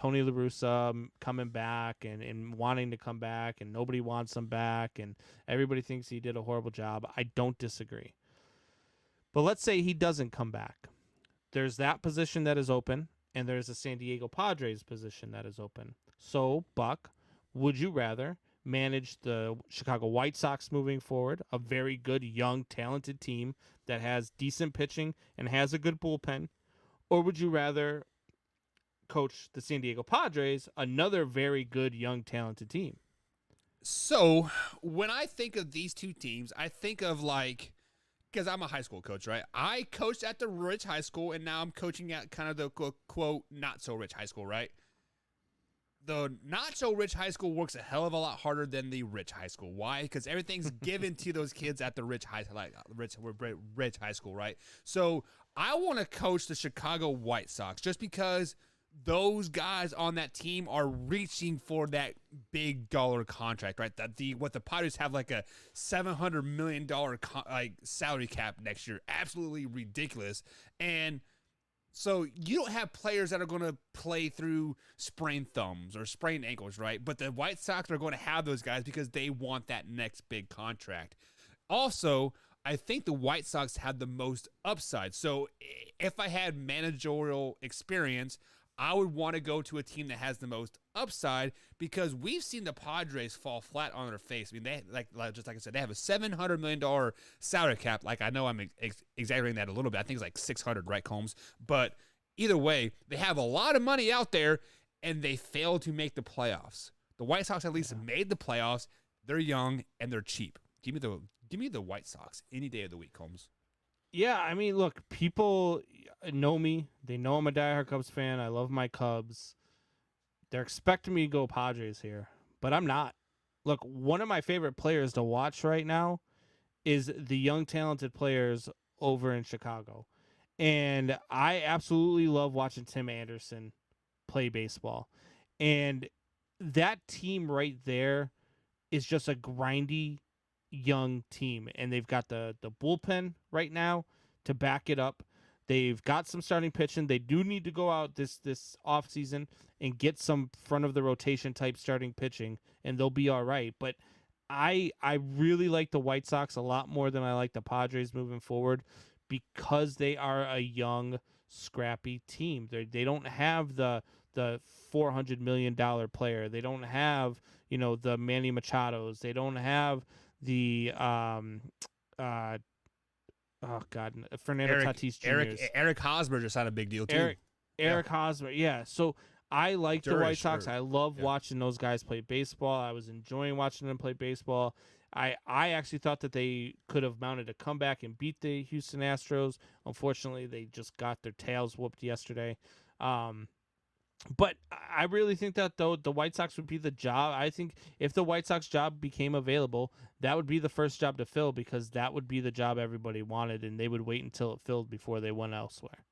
Tony La Russa coming back and wanting to come back, and nobody wants him back, and everybody thinks he did a horrible job. I don't disagree. But let's say he doesn't come back. There's that position that is open, and there's a San Diego Padres position that is open. So, Buck, would you rather manage the Chicago White Sox moving forward, a very good, young, talented team that has decent pitching and has a good bullpen, or would you rather coach the San Diego Padres, another very good, young, talented team? So when I think of these two teams, I think of like, because I'm a high school coach, right? I coached at the rich high school, and now I'm coaching at kind of the quote not so rich high school, right? The not so rich high school works a hell of a lot harder than the rich high school. Why? Because everything's given to those kids at the rich high school, right? So I want to coach the Chicago White Sox just because those guys on that team are reaching for that big dollar contract, right? That what the Padres have like a $700 million like salary cap next year, absolutely ridiculous. And so you don't have players that are going to play through sprained thumbs or sprained ankles, right? But the White Sox are going to have those guys because they want that next big contract. Also, I think the White Sox have the most upside. So if I had managerial experience, I would want to go to a team that has the most upside because we've seen the Padres fall flat on their face. I mean, they just like I said, they have a $700 million salary cap. Like I know I'm exaggerating that a little bit. I think it's like 600, right, Combs? But either way, they have a lot of money out there, and they fail to make the playoffs. The White Sox at least made the playoffs. They're young and they're cheap. Give me the White Sox any day of the week, Combs. Yeah, I mean, look, people know me. They know I'm a diehard Cubs fan. I love my Cubs. They're expecting me to go Padres here, but I'm not. Look, one of my favorite players to watch right now is the young, talented players over in Chicago. And I absolutely love watching Tim Anderson play baseball. And that team right there is just a grindy young team, and they've got the bullpen right now to back it up. They've got some starting pitching. They do need to go out this offseason and get some front of the rotation type starting pitching, and they'll be all right. But I really like the White Sox a lot more than I like the Padres moving forward because they are a young, scrappy team. They don't have the $400 million player. They don't have the Manny Machados. They don't have the Fernando Tatis Jr.'s. Eric Hosmer just had a big deal too. Eric Hosmer, yeah. So I like the White Sox. I love watching those guys play baseball. I was enjoying watching them play baseball. I actually thought that they could have mounted a comeback and beat the Houston Astros. Unfortunately, they just got their tails whooped yesterday. But I really think that, though, the White Sox would be the job. I think if the White Sox job became available, that would be the first job to fill because that would be the job everybody wanted, and they would wait until it filled before they went elsewhere.